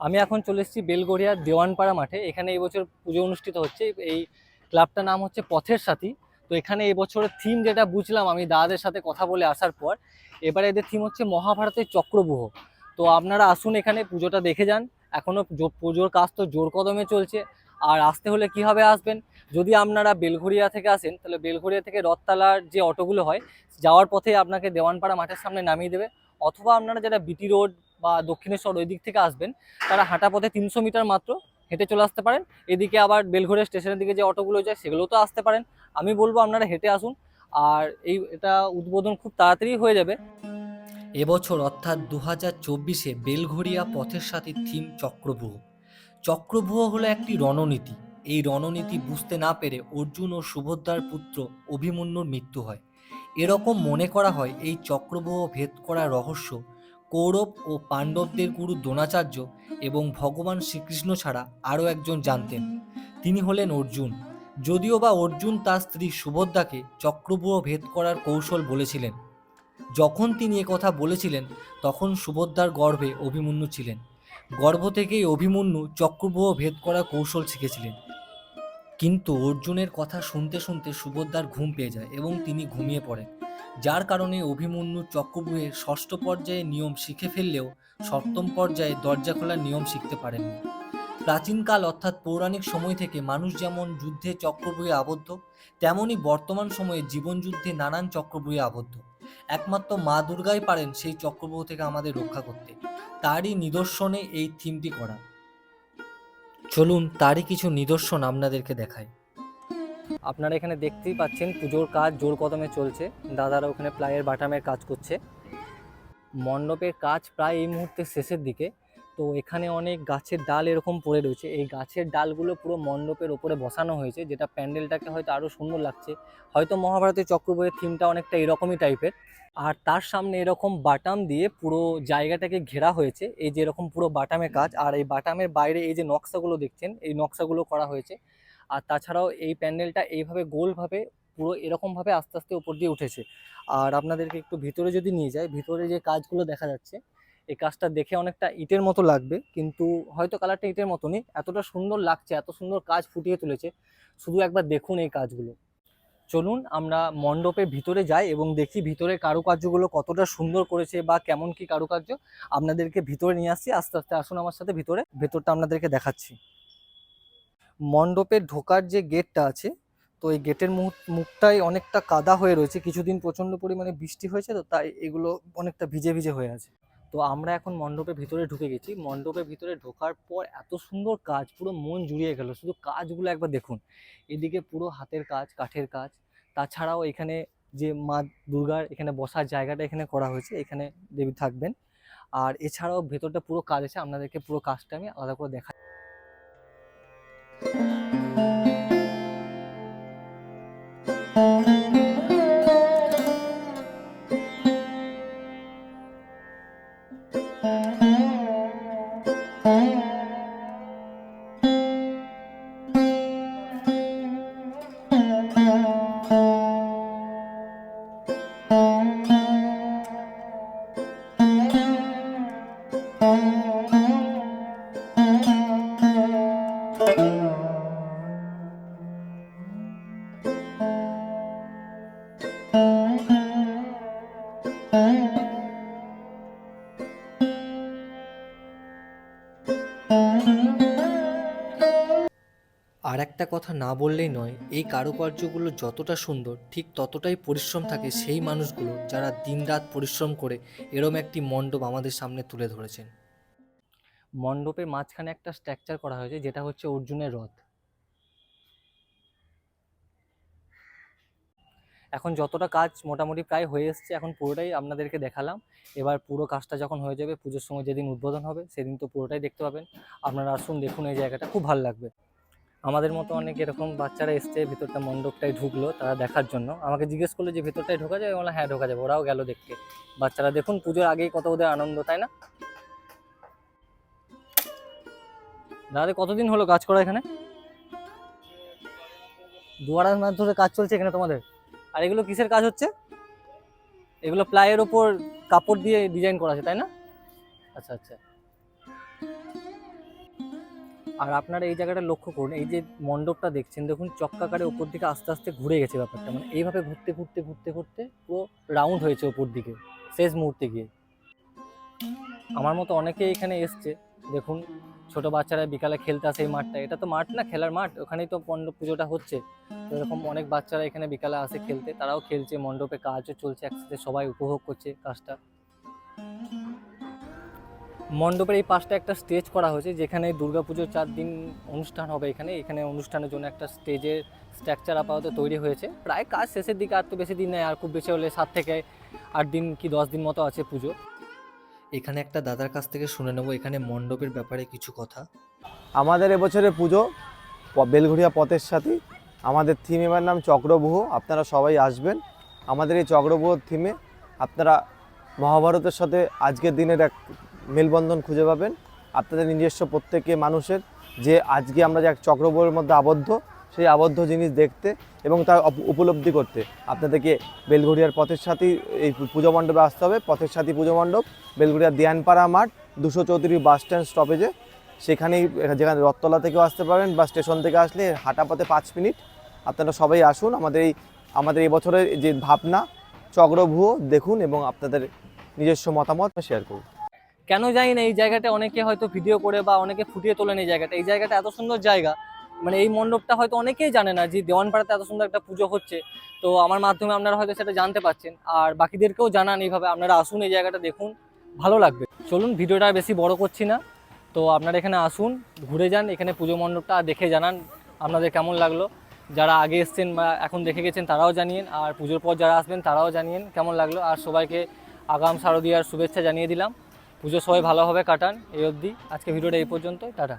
আমি এখন চলে এসেছি বেলগড়িয়ার দেওয়ানপাড়া মাঠে। এখানে এই বছর পুজো অনুষ্ঠিত হচ্ছে। এই ক্লাবটার নাম হচ্ছে পথের সাথী। তো এখানে এই বছরের থিম যেটা বুঝলাম আমি দাদাদের সাথে কথা বলে আসার পর, এবারে এদের থিম হচ্ছে মহাভারতের চক্রব্যূহ। তো আপনারা আসুন, এখানে পুজোটা দেখে যান। এখনো পুজোর কাজ তো জোর কদমে চলছে। আর আসতে হলে কিভাবে আসবেন, যদি আপনারা বেলঘড়িয়া থেকে আসেন তাহলে বেলঘড়িয়া থেকে রথতলার যে অটোগুলো হয় যাওয়ার পথে আপনাকে দেওয়ানপাড়া মাঠের সামনে নামিয়ে দেবে। অথবা আপনারা যারা বিটি রোড বা দক্ষিণেশ্বর ওই দিক থেকে আসবেন তারা হাঁটা পথে 300 মিটার মাত্র হেঁটে চলে আসতে পারেন। এদিকে আবার বেলঘড়িয়া স্টেশনের দিকে যে অটোগুলো যায় সেগুলোও তো আসতে পারেন। আমি বলবো আপনারা হেঁটে আসুন। আর এটা উদ্বোধন খুব তাড়াতাড়ি হয়ে যাবে। এবছর অর্থাৎ 2024-এ বেলঘড়িয়া পথের সাথে থিম চক্রব্যূহ। চক্রব্যূহ হলো একটি রণনীতি। এই রণনীতি বুঝতে না পেরে অর্জুন ও সুভদ্রার পুত্র অভিমন্যুর মৃত্যু হয়। এরকম মনে করা হয় এই চক্রব্যূহ ভেদ করার রহস্য কৌরব ও পাণ্ডবদের গুরু দ্রোণাচার্য এবং ভগবান শ্রীকৃষ্ণ ছাড়া আরও একজন জানতেন। তিনি হলেন অর্জুন। যদিও বা অর্জুন তার স্ত্রী সুভদ্রাকে চক্রব্যূহ ভেদ করার কৌশল বলেছিলেন। যখন তিনি কথা বলেছিলেন তখন সুভদ্রার গর্ভে অভিমন্যু ছিলেন। গর্ভ থেকেই অভিমন্যু চক্রব্যূহ ভেদ করার কৌশল শিখেছিলেন। কিন্তু অর্জুনের কথা শুনতে শুনতে সুভদ্রার ঘুম পেয়ে যায় এবং তিনি ঘুমিয়ে পড়েন, যার কারণে অভিমন্যু চক্রব্যূহের ষষ্ঠ পর্যায়ে নিয়ম শিখে ফেললেও সপ্তম পর্যায়ে দরজা খোলার নিয়ম শিখতে পারেননি। প্রাচীনকাল অর্থাৎ পৌরাণিক সময় থেকে মানুষ যেমন যুদ্ধে চক্রব্যূহে আবদ্ধ, তেমনি বর্তমান সময়ে জীবনযুদ্ধে নানান চক্রব্যূহে আবদ্ধ। একমাত্র মা দুর্গাই পারেন সেই চক্রব্যূহ থেকে আমাদের রক্ষা করতে। তারই নিদর্শনে এই থিমটি করা। চলুন তারই কিছু নিদর্শন আপনাদেরকে দেখাই। আপনারা এখানে দেখতেই পাচ্ছেন পুজোর কাজ জোর কদমে চলছে। দাদারা ওখানে প্লাইয়ের বাটামের কাজ করছে। মণ্ডপের কাজ প্রায় এই মুহূর্তে শেষের দিকে। তো এখানে অনেক গাছের ডাল এরকম পড়ে রয়েছে। এই গাছের ডালগুলো পুরো মণ্ডপের ওপরে বসানো হয়েছে, যেটা প্যান্ডেলটাকে হয়তো আরও সুন্দর লাগছে। হয়তো মহাভারতের চক্রব্যূহের থিমটা অনেকটা এরকমই টাইপের। আর তার সামনে এরকম বাটাম দিয়ে পুরো জায়গাটাকে ঘেরা হয়েছে। এই যে এরকম পুরো বাটামের কাজ, আর এই বাটামের বাইরে এই যে নকশাগুলো দেখছেন এই নকশাগুলো করা হয়েছে। আর তাছাড়াও এই প্যান্ডেলটা এইভাবে গোলভাবে পুরো এরকমভাবে আস্তে আস্তে উপর দিয়ে উঠেছে। আর আপনাদেরকে একটু ভিতরে যদি নিয়ে যাই, ভিতরে যে কাজগুলো দেখা যাচ্ছে এই কাজটা দেখে অনেকটা ইটের মতো লাগবে, কিন্তু হয়তো কালারটা ইটের মতনই। এতটা সুন্দর লাগছে, এত সুন্দর কাজ ফুটিয়ে তুলেছে, শুধু একবার দেখুন এই কাজগুলো। চলুন আমরা মণ্ডপের ভিতরে যাই এবং দেখি ভিতরে কারুকার্যগুলো কতটা সুন্দর করেছে বা কেমন কি কারুকার্য। আপনাদেরকে ভিতরে নিয়ে আসছি আস্তে আস্তে। আসুন আমার সাথে ভেতরটা আপনাদেরকে দেখাচ্ছি। মণ্ডপের ঢোকার যে গেটটা আছে, তো এই গেটের মুখটাই অনেকটা কাদা হয়ে রয়েছে। কিছুদিন প্রচণ্ড পরিমাণে বৃষ্টি হয়েছে, তো তাই এগুলো অনেকটা ভিজে ভিজে হয়ে আছে। তো আমরা এখন মণ্ডপের ভিতরে ঢুকে গেছি। মণ্ডপের ভিতরে ঢোকার পর এত সুন্দর কাজ, পুরো মন জুড়িয়ে গেল। শুধু কাজগুলো একবার দেখুন। এদিকে পুরো হাতের কাজ, কাঠের কাজ। তাছাড়াও এখানে যে মা দুর্গার এখানে বসার জায়গাটা এখানে করা হয়েছে, এখানে দেবী থাকবেন। আর এছাড়াও ভেতরটা পুরো কাজ আছে, আপনাদেরকে পুরো কাজটা আমি আলাদা করে দেখাই। আর একটা কথা না বললেই নয়, এই কারুকার্যগুলো যতটা সুন্দর ঠিক ততটাই পরিশ্রম থাকে সেই মানুষগুলো যারা দিনরাত পরিশ্রম করে এরম একটি মণ্ডপ আমাদের সামনে তুলে ধরেছেন। মণ্ডপের মাঝখানে একটা স্ট্রাকচার করা হয়েছে যেটা হচ্ছে অর্জুনের রথ। এখন যতটা কাজ মোটামুটি প্রায় হয়ে এসছে, এখন পুরোটাই আপনাদেরকে দেখালাম। এবার পুরো কাজটা যখন হয়ে যাবে, পুজোর সময় যেদিন উদ্বোধন হবে সেদিন তো পুরোটাই দেখতে পাবেন। আপনারা আসুন, দেখুন এই জায়গাটা খুব ভালো লাগবে। আমাদের মতো অনেক এরকম বাচ্চারা এসছে, ভিতরটা মণ্ডপটাই ঢুকলো তারা দেখার জন্য। আমাকে জিজ্ঞেস করলো যে ভিতরটাই ঢোকা যায়, বললাম হ্যাঁ ঢোকা যাবে। ওরাও গেল দেখতে। বাচ্চারা দেখুন পুজোর আগেই কত ওদের আনন্দ, তাই না? দাদা কতদিন হলো কাজ করা এখানে? 2-2.5 মাস ধরে কাজ চলছে এখানে তোমাদের? আর এগুলো কিসের কাজ হচ্ছে? এগুলো প্লাইয়ের ওপর কাপড় দিয়ে ডিজাইন করা আছে, তাই না? আচ্ছা আচ্ছা। আর আপনারা এই জায়গাটা লক্ষ্য করুন, এই যে মণ্ডপটা দেখছেন, দেখুন চক্রাকারে উপর দিকে আস্তে আস্তে ঘুরে গেছে ব্যাপারটা, মানে এইভাবে ঘুরতে ঘুরতে ঘুরতে ঘুরতে পুরো রাউন্ড হয়েছে উপর দিকে শেষ মুহূর্তে গিয়ে। আমার মতো অনেকেই এখানে এসছে, দেখুন ছোট বাচ্চারা বিকালে খেলতে আসে এই মাঠটা, এটা তো মাঠ না, খেলার মাঠ, ওখানেই তো মণ্ডপ পুজোটা হচ্ছে। তো এরকম অনেক বাচ্চারা এখানে বিকালে আসে খেলতে, তারাও খেলছে, মণ্ডপে কাজও চলছে, একসাথে সবাই উপভোগ করছে কাজটা। মণ্ডপের এই পাশটা একটা স্টেজ করা হয়েছে, যেখানে দুর্গাপুজোর 4 দিন অনুষ্ঠান হবে। এখানে অনুষ্ঠানের জন্য একটা স্টেজের স্ট্রাকচার আপাতত তৈরি হয়েছে, প্রায় কাজ শেষের দিকে, আর তো বেশি দিন নেই, আর খুব বেশি হলে 7 থেকে 8 দিন কি 10 দিন মতো আছে পুজো। এখানে একটা দাদার কাছ থেকে শুনে নেবো এখানে মণ্ডপের ব্যাপারে কিছু কথা। আমাদের এবছরের পুজো বেলঘড়িয়া পথের সাথী, আমাদের থিম এবার নাম চক্রব্যূহ। আপনারা সবাই আসবেন। আমাদের এই চক্রব্যূহ থিমে আপনারা মহাভারতের সাথে আজকের দিনের এক মেলবন্ধন খুঁজে পাবেন। আপনাদের নিজস্ব প্রত্যেকে মানুষের যে আজকে আমরা যে এক চক্রব্যূহের মধ্যে আবদ্ধ, সেই আবদ্ধ জিনিস দেখতে এবং তা উপলব্ধি করতে আপনাদেরকে বেলঘড়িয়ার পথের সাথী এই পুজো মণ্ডপে আসতে হবে। পথের সাথী পুজো মণ্ডপ বেলঘড়িয়ার দিয়ানপাড়া মাঠ 234 বাস স্ট্যান্ড স্টপেজে, সেখানেই, যেখানে রথতলা থেকেও আসতে পারেন বা স্টেশন থেকে আসলে হাঁটা পথে 5 মিনিট। আপনারা সবাই আসুন, আমাদের এই বছরের যে ভাবনা চক্রব্যূহ দেখুন এবং আপনাদের নিজস্ব মতামত শেয়ার করুন। কেন জানি না এই জায়গাটা অনেকে হয়তো ভিডিও করে বা অনেকে ফুটিয়ে তোলেন এই জায়গাটা, এই জায়গাটা এত সুন্দর জায়গা, মানে এই মণ্ডপটা হয়তো অনেকেই জানে না যে দেওয়ানপাড়াতে এত সুন্দর একটা পুজো হচ্ছে। তো আমার মাধ্যমে আপনারা হয়তো সেটা জানতে পারছেন, আর বাকিদেরকেও জানান এইভাবে, আপনারা আসুন এই জায়গাটা দেখুন, ভালো লাগবে। চলুন ভিডিওটা বেশি বড় করছি না, তো আপনারা এখানে আসুন, ঘুরে যান এখানে পুজো মণ্ডপটা, দেখে জানান আপনাদের কেমন লাগলো। যারা আগে এসছেন বা এখন দেখে গেছেন তারাও জানিয়েন, আর পুজোর পর যারা আসবেন তারাও জানিয়েন কেমন লাগলো। আর সবাইকে আগাম শারদীয়ার শুভেচ্ছা জানিয়ে দিলাম। পুজো সবাই ভালোভাবে কাটান। এই অবধি আজকে ভিডিওটা এই পর্যন্ত, টাটা।